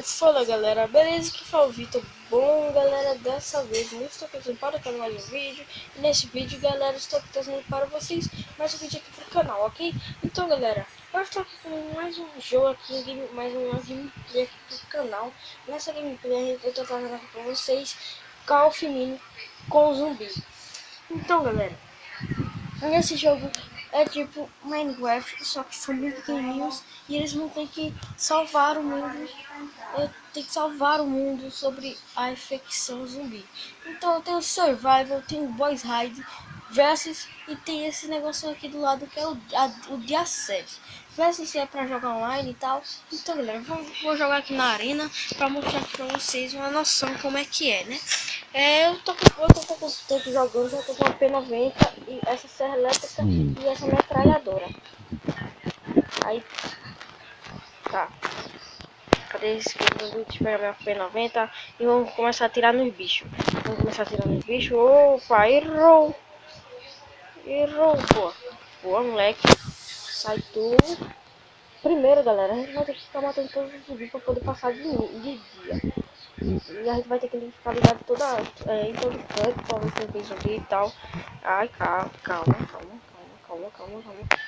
Fala galera, beleza? Que fala o Vitor. Bom galera, dessa vez eu estou trazendo para o canal mais um vídeo. E nesse vídeo galera, estou trazendo para vocês mais um vídeo aqui pro canal, ok? Então galera, eu estou aqui com mais um jogo aqui, mais uma gameplay aqui pro canal. Nessa gameplay eu estou trazendo aqui para vocês Call of Mini com zumbi. Então galera, nesse jogo é tipo Minecraft, só que são bem pequenininhos e eles não tem que salvar o mundo. Tem que salvar o mundo sobre a infecção zumbi. Então tem o Survival, tem o Boys Hide Versus e tem esse negócio aqui do lado que é o dia 7. Versus é pra jogar online e tal. Então galera, vou jogar aqui na arena pra mostrar aqui pra vocês uma noção como é que é, né? Eu tô com pouco tempo jogando, já tô com a P90 e essa serra elétrica e essa metralhadora. Aí, tá. Cadê esse que eu pegar minha P90 e vamos começar a atirar nos bichos. Vamos começar a atirar nos bichos. Opa, errou! Errou, boa. Boa, moleque. Sai tu. Primeiro, galera, a gente vai ter que ficar matando todos os zumbis pra poder passar de dia. E a gente vai ter que ficar ligado em todo canto pra ver se não tem zumbi e tal. Ai, calma.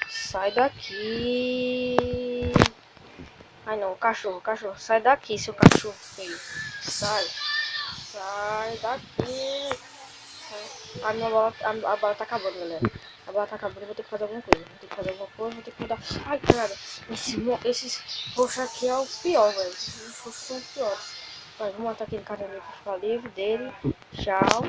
Sai daqui. Ai não, cachorro, sai daqui, seu cachorro feio. Sai daqui. Sai. A bala tá acabando, galera. A bala tá acabando, eu vou ter que fazer alguma coisa. Vou ter que mudar. Ai, caralho. Esses roxos aqui é o pior, velho. Esses roxos são os piores. Vai, vamos matar aquele cara ali pra ficar livre dele. Tchau.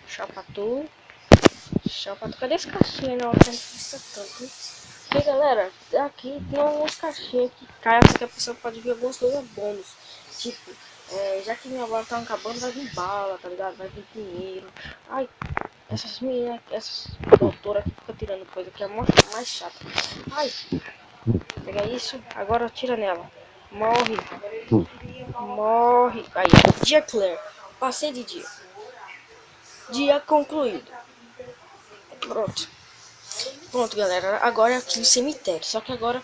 Tchau pra tu. Cadê esse caixinha? Não, que a gente precisa tanto. Porque, galera, aqui tem alguns caixinhas que cai, que a pessoa pode ver algumas coisas bônus. Tipo, já que minha bala tá acabando, vai vir bala, tá ligado? Vai vir dinheiro. Ai, essas meninas, essas doutoras que ficam tirando coisa que é mais chata. Ai, pega isso, agora tira nela. Morre. Aí, dia clear. Passei de dia. Dia concluído. Pronto, galera. Agora é aqui no cemitério. Só que agora,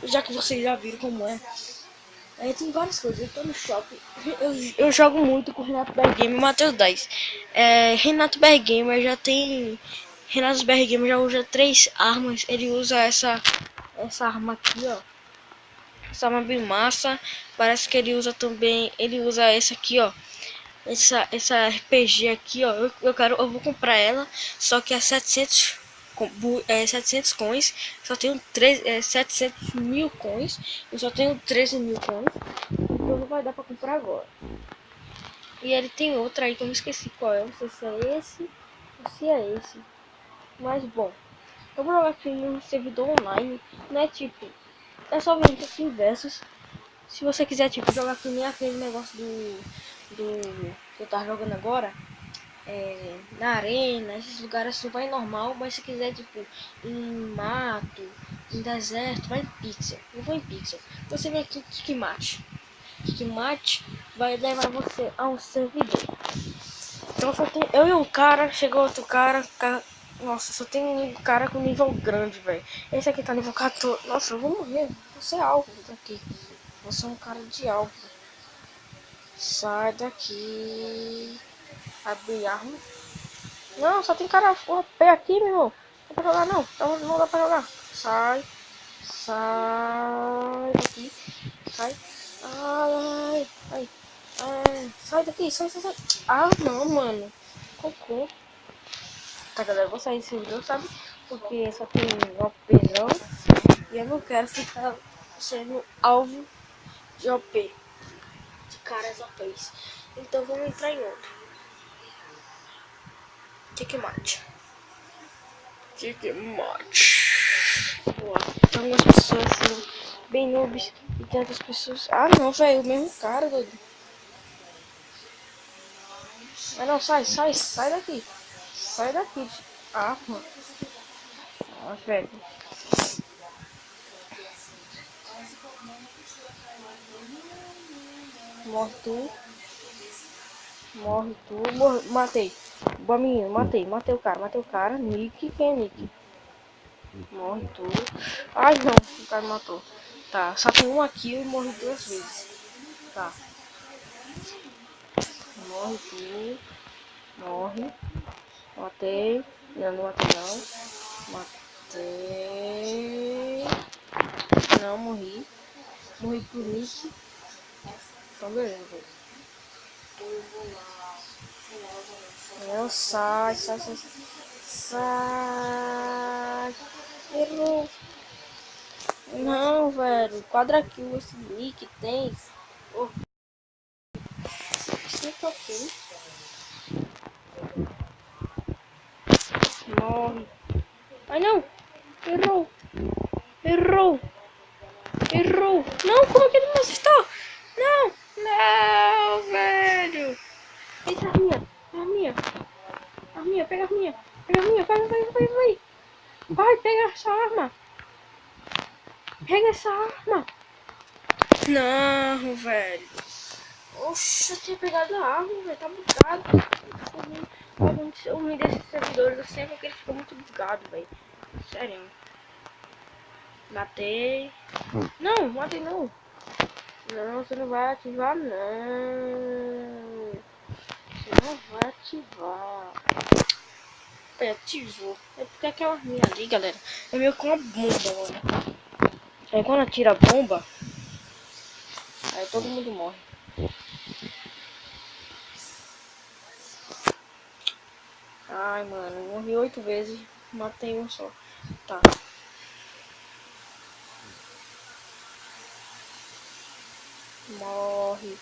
já que vocês já viram como tem várias coisas. Eu tô no shopping. Eu jogo muito com o Renato Bergamer e o Matheus 10. Renato Bergamer já tem. Renato Bergamer já usa 3 armas. Ele usa essa arma aqui, ó. Essa arma bem massa. Parece que ele usa também. Ele usa essa aqui, ó. Essa RPG aqui, ó, eu vou comprar ela, só que é 700 coins, só tenho 700 mil coins, eu só tenho 13 mil coins, então não vai dar pra comprar agora. E ele tem outra aí que eu me esqueci qual é, não sei se é esse ou se é esse, mas bom, eu vou jogar aqui no servidor online, né, tipo, é só vir aqui em versus. Se você quiser, tipo, jogar que nem aquele negócio do que eu tava jogando agora, na arena, esses lugares assim, vai normal, mas se quiser, tipo, em mato, em deserto, vai em pixel. Eu vou em pixel. Você vem aqui em Kickmatch. Kickmatch vai levar você a um servidor. Então só tem eu e um cara, chegou outro cara, nossa, só tem um cara com nível grande, velho. Esse aqui tá nível 14. Nossa, eu vou morrer. Você é alvo daqui. Você é um cara de alvo. Sai daqui. Abrir arma. Não, só tem cara OP aqui, meu irmão. Não dá pra jogar não. Não dá pra jogar. Sai daqui. Sai. Ai. Sai daqui, sai. Ah, não, mano. Cocô. Tá, galera, eu vou sair desse servidor, sabe? Porque só tem OPzão. E eu não quero ficar sendo alvo de OP. De caras OPs. Então vamos entrar em outro. Kickmatch. Tem algumas pessoas assim, bem noobs. E tem outras pessoas. Ah não, velho, o mesmo cara, doido. Mas não, sai daqui. Sai daqui. Ah, mano. Ah, velho. Morre tu. Matei. Boa menino, matei o cara. Nick, quem é Nick? Morre tudo. Ai, não. O cara me matou. Tá, só tem um aqui e morri 2 vezes. Tá. Morre tudo. Morre. Matei. Não, não matei não. Matei. Não, morri. Morri pro Nick. Então beleza. Não, sai, sai, sai, sai. Sai. Errou. Não, velho. Quadra kill esse Nick tem. Oh, isso é ok. Morre. Ai, não. Errou. Errou. Errou. Não, como que ele não acertou? Não. Não, velho. Eita, arminha. Arminha. Arminha, pega a arminha. Pega a arminha. Vai, vai, vai, vai. Vai, pega essa arma. Pega essa arma. Não, velho. Oxe, eu tinha pegado a arma, velho. Tá bugado. O ruim desses servidores, eu sempre que ele fica muito bugado, velho. Sério. Matei. Não, matei não. Não, você não vai ativar, não. Você não vai ativar. É, ativou. É porque aquela minha ali, galera, é meio com uma bomba, mano. Aí quando atira a bomba, aí todo mundo morre. Ai, mano, morri 8 vezes, matei um só. Tá. Morre.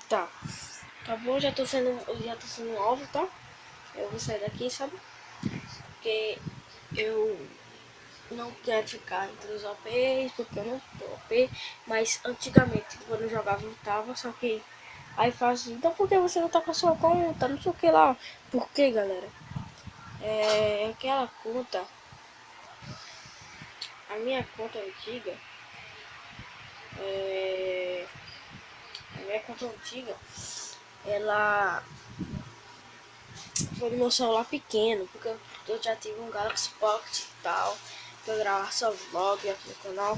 Tá. Tá bom, já tô sendo alvo, tá? Eu vou sair daqui, sabe? Porque eu não quero ficar entre os OPs, porque eu não tô OP, mas antigamente quando eu jogava eu tava, só que aí faz, então por que você não tá com a sua conta? Não sei o que lá. Por que, galera? É aquela conta, a minha conta antiga, a minha conta antiga, ela foi no meu celular pequeno, porque eu já tive um Galaxy Pocket e tal, que eu gravava só vlog aqui no canal.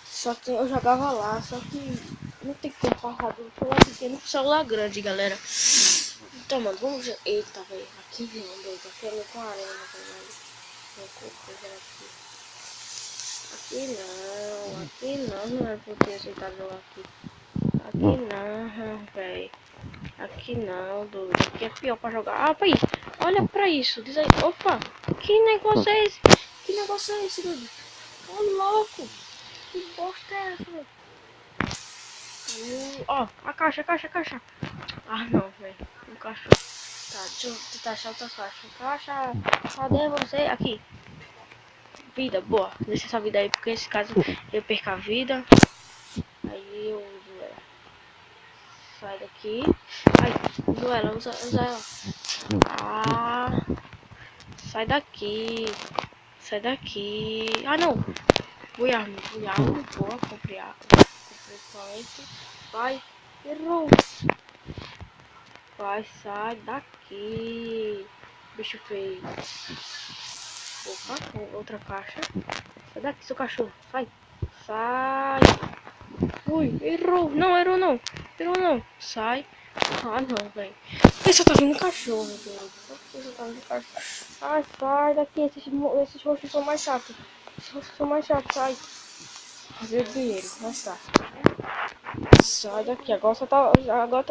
Só que eu jogava lá, só que não tem como passar do celular pequeno pro celular grande, galera. Então, mano, vamos... Eita, velho, aqui não, doido, aqui é meu com arena, velho. Meu corpo, aqui não é porque a gente tá jogando aqui. Aqui não, velho. Aqui não, doido, aqui é pior pra jogar. Ah, pai, olha pra isso, diz aí, opa, que negócio é esse? Que negócio é esse, doido? Ô, louco, que bosta é essa, velho? Ó, a caixa, a caixa, a caixa. Ah, não, velho. O caixa. Tá, deixa eu tentar achar outra caixa. Caixa, cadê você? Aqui. Vida, boa. Deixa essa vida aí, porque nesse caso eu perco a vida. Aí eu uso ela. Sai daqui. Ai, uso ela, usa ela. Ah, sai daqui. Sai daqui. Ah, não. Fui arma. Boa, comprei arma. Comprei equipamento. Vai. Errou. Vai, sai daqui, bicho feio. Opa, outra caixa. Sai daqui, seu cachorro. Sai. Sai. Ui, errou. Não, errou não. Errou não. Sai. Ah, não, velho. Por que só tá vindo cachorro, velho? Por que só tá vindo cachorro? Ai, sai daqui. Esses roxos são mais chatos. Esses roxos são mais chatos. Sai. Fazer dinheiro. Mas tá. Sai daqui. Agora tá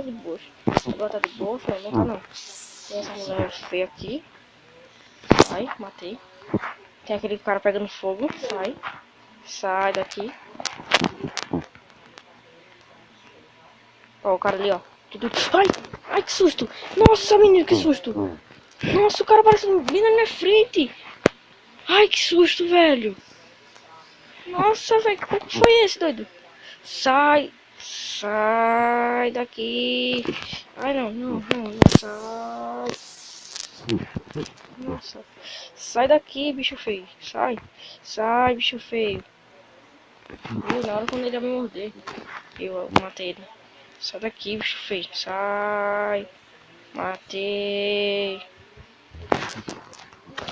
de boa. Agora tá de boa. Não tá não. Tem essa mulher feia aqui. Sai, matei. Tem aquele cara pegando fogo. Sai. Sai daqui. Ó, o cara ali, ó. Ai, ai, que susto. Nossa, menino, que susto. Nossa, o cara parece bem na minha frente. Ai, que susto, velho. Nossa, velho, como que foi esse, doido? Sai. Sai daqui. Ai, não, sai. Nossa. Sai daqui, bicho feio. Sai. Sai, bicho feio. Viu? Na hora quando ele ia me morder, eu matei ele. Sai daqui, bicho feio. Sai. Matei.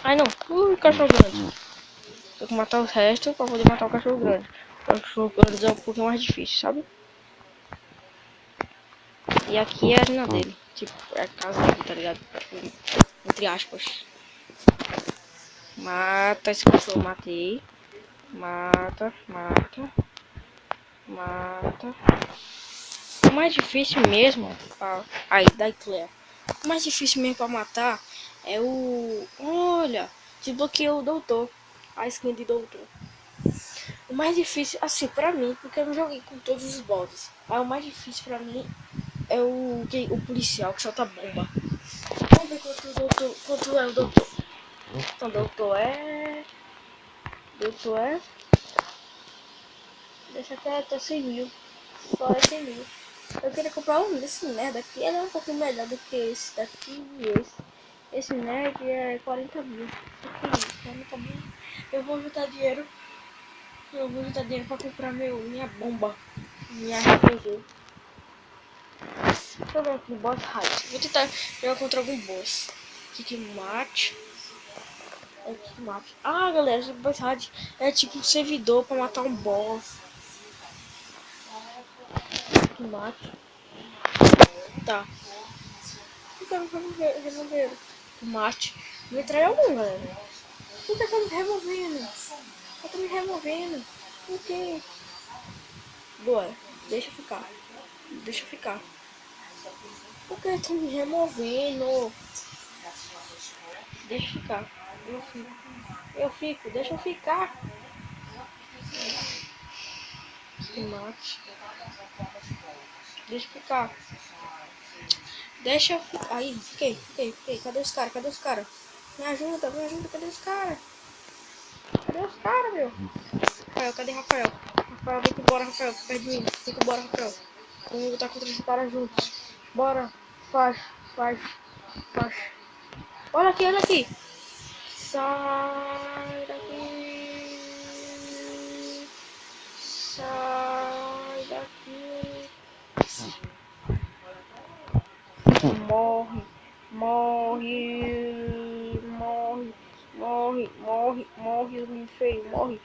Ai, não. Cachorro grande. Tem que matar os restos pra poder matar o cachorro grande. O cachorro grande é um pouquinho mais difícil, sabe? E aqui é a arena dele. Tipo, é a casa dele, tá ligado? Tipo, entre aspas. Mata esse cachorro, matei. Mata, mata. Mata. O mais difícil mesmo. Aí, da Claire. O mais difícil mesmo pra matar é o. Olha, desbloqueou o doutor. A skin de doutor. O mais difícil, assim, pra mim, porque eu não joguei com todos os bosses. Mas o mais difícil pra mim é o policial que solta bomba. Vamos ver quanto é o doutor. Então, doutor é. Doutor é. Deixa até 100 mil. Só é 100 mil. Eu queria comprar um desse nerd aqui. Ele é um pouco melhor do que esse daqui e esse. Esse nerd é 40 mil. Aqui, 40 mil. Eu vou juntar dinheiro. Eu vou juntar dinheiro pra comprar minha bomba. Minha RPG. Deixa eu ver aqui, boss hide. Vou tentar jogar contra algum boss. Que mate. Que mate. Ah, galera, esse boss hide é tipo um servidor pra matar um boss. Que mate. Tá. Eu quero remover. Que mate. Me trai algum, galera. Por que tá me removendo? Eu tô me removendo. Por quê? Boa. Deixa eu ficar. Deixa eu ficar. Por que tá me removendo? Deixa eu ficar. Eu fico. Eu fico. Deixa eu ficar. Que mate. Deixa eu ficar. Deixa eu ficar. Aí, fiquei. Cadê os caras? Cadê os caras? Me ajuda, cadê os caras? Cadê os caras, meu? Rafael, cadê Rafael? Rafael, vem que bora, Rafael, perto de mim. Vem que bora, Rafael. Vamos lutar contra esse cara juntos. Bora. Faz. Olha aqui. Sai daqui. Sai daqui. Morre. Menino feio, morre,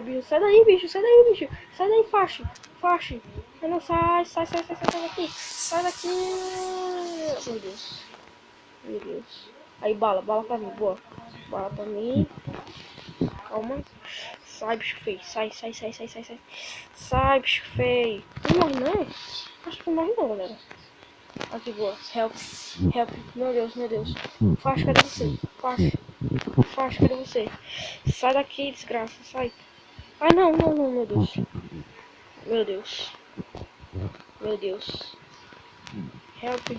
bicho. Sai daí, bicho. Sai daí, fache. Não, sai daqui. Sai daqui. Meu Deus. Aí, bala pra mim, boa. Bala pra mim. Calma. Sai, bicho feio. Sai. Sai, bicho feio. Não morre, não? Acho que não morre, não, galera. Aqui, boa. Help. Meu Deus. Faixa, cadê você? Faixa, cadê você? Sai daqui, desgraça. Sai. Ai, não, meu Deus. Meu Deus. Help.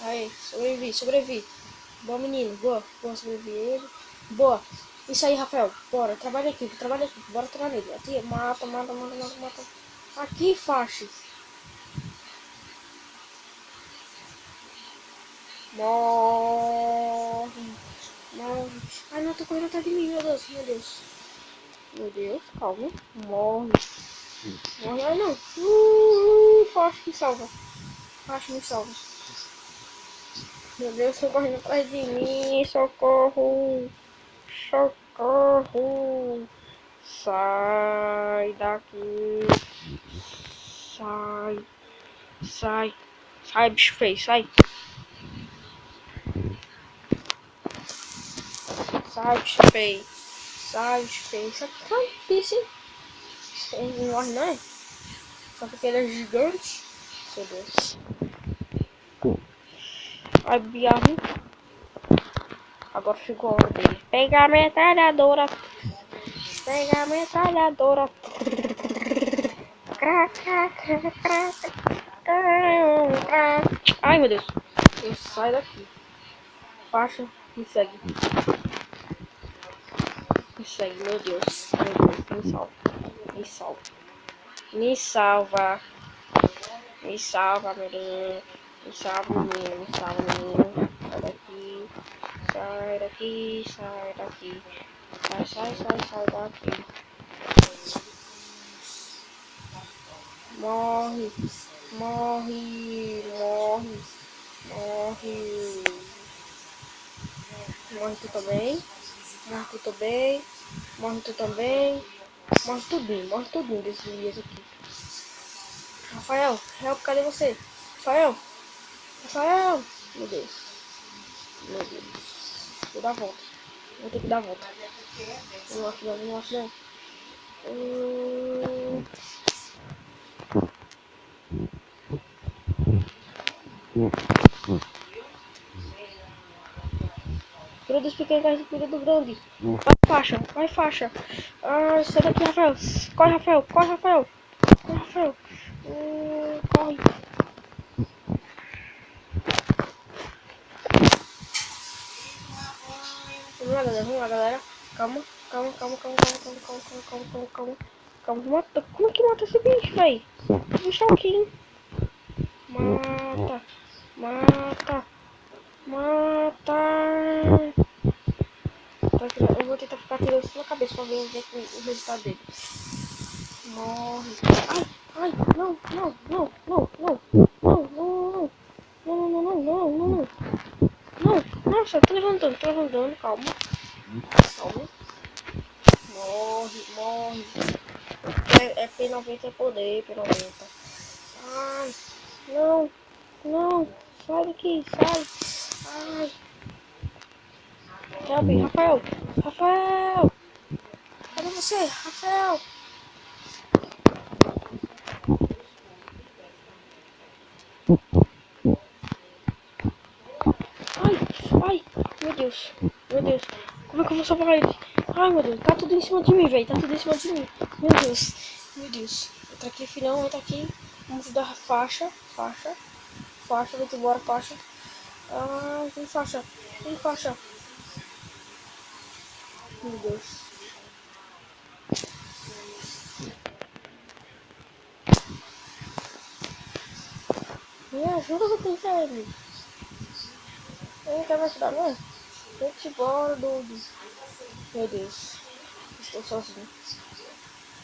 Aí, sobrevivi. Boa, menino. Boa, sobrevivi ele. Boa. Isso aí, Rafael. Bora, trabalha aqui. Bora trabalhar nele. Aqui, mata. Aqui, faixa. Morre. Ai, não, tô correndo atrás de mim, meu Deus, calma. Morre. Ai, não. Faixa me salva. Meu Deus, tô correndo atrás de mim. Socorro. Sai daqui. Sai, bicho feio, sai. Sai, bicho feio. Isso aqui tá difícil, hein? Ele não morre, não é? Só porque ele é gigante. Meu Deus. Ai, Biarro. Agora ficou a hora dele. Pega a metralhadora. Ai, meu Deus. Eu saio daqui. Faixa, me segue, meu Deus, me salva, meu Deus, me salva, menino, sai daqui, sai daqui. Morre. Morre. Morre. Morre. Morre tu também. Morre tu também. Morre tu também. Morre tudinho desses dias aqui. Rafael, cadê você? Rafael. Rafael. Meu Deus. Meu Deus. Vou dar a volta. Vou ter que dar a volta. Vamos lá, filhão. Vamos lá, filhão. Cuida dos pequenos, cuida do grande. Vai, faixa. Vai, faixa. Ah, sai daqui, Rafael. Corre, Rafael. Corre, Rafael. Corre, Rafael. Corre. Vamos lá, galera. Calma. Mata. Como é que mata esse bicho, véi? Esse bicho é aqui, hein? Mata. Eu vou tentar ficar tirando isso na cabeça pra ver o resultado dele. Morre. Ai, não. Nossa, tô levantando, calma. Morre. É P90 é poder, P90. Ai, não. Sai daqui, sai. Ai. Rafael. Cadê você, Rafael? Ai, meu Deus. Como é que eu vou salvar ele? Ai, meu Deus, tá tudo em cima de mim, velho. Meu Deus. Entra aqui, filhão, entra aqui. Vamos dar a faixa. Vem embora, faixa. Ai, vem faixa. Meu Deus. Me ajuda, eu tenho ele. Ele quer me ajudar, não? Vem embora, doido. Meu Deus. Estou sozinho.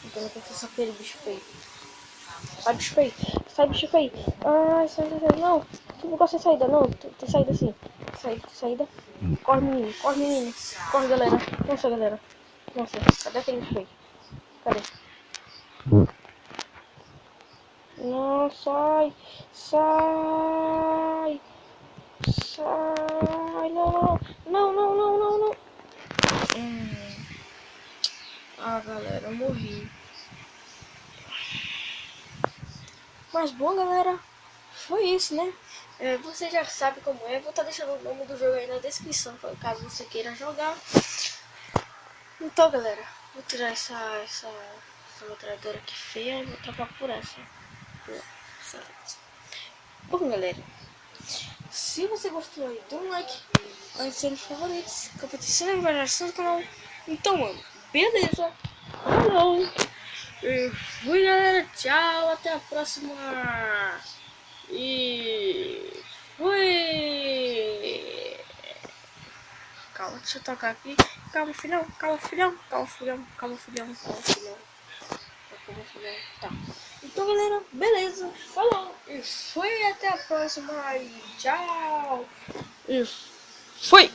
Então eu tenho que ser aquele bicho feio. Sai, bicho feio. Ai, sai. Não, tu não gosta de saída, não. Tem saída sim. Saída. Corre, menino. Corre, galera. Nossa, cadê aquele bicho feio? Cadê? Não, sai. Não. Ah, galera, eu morri. Mas bom, galera, foi isso, né? Você já sabe como é. Vou estar deixando o nome do jogo aí na descrição, caso você queira jogar. Então, galera, vou tirar essa metralhadora aqui feia e vou trocar por essa. Bom, galera, se você gostou aí, dê um like, adicione os favoritos, compartilhe e engajamento no canal. Então, mano, beleza? Falou! E fui, galera, tchau, até a próxima. E fui. Calma, deixa eu tocar aqui. Calma, filhão. Tá. Então, galera, beleza. Falou. E fui, até a próxima. E tchau. E fui.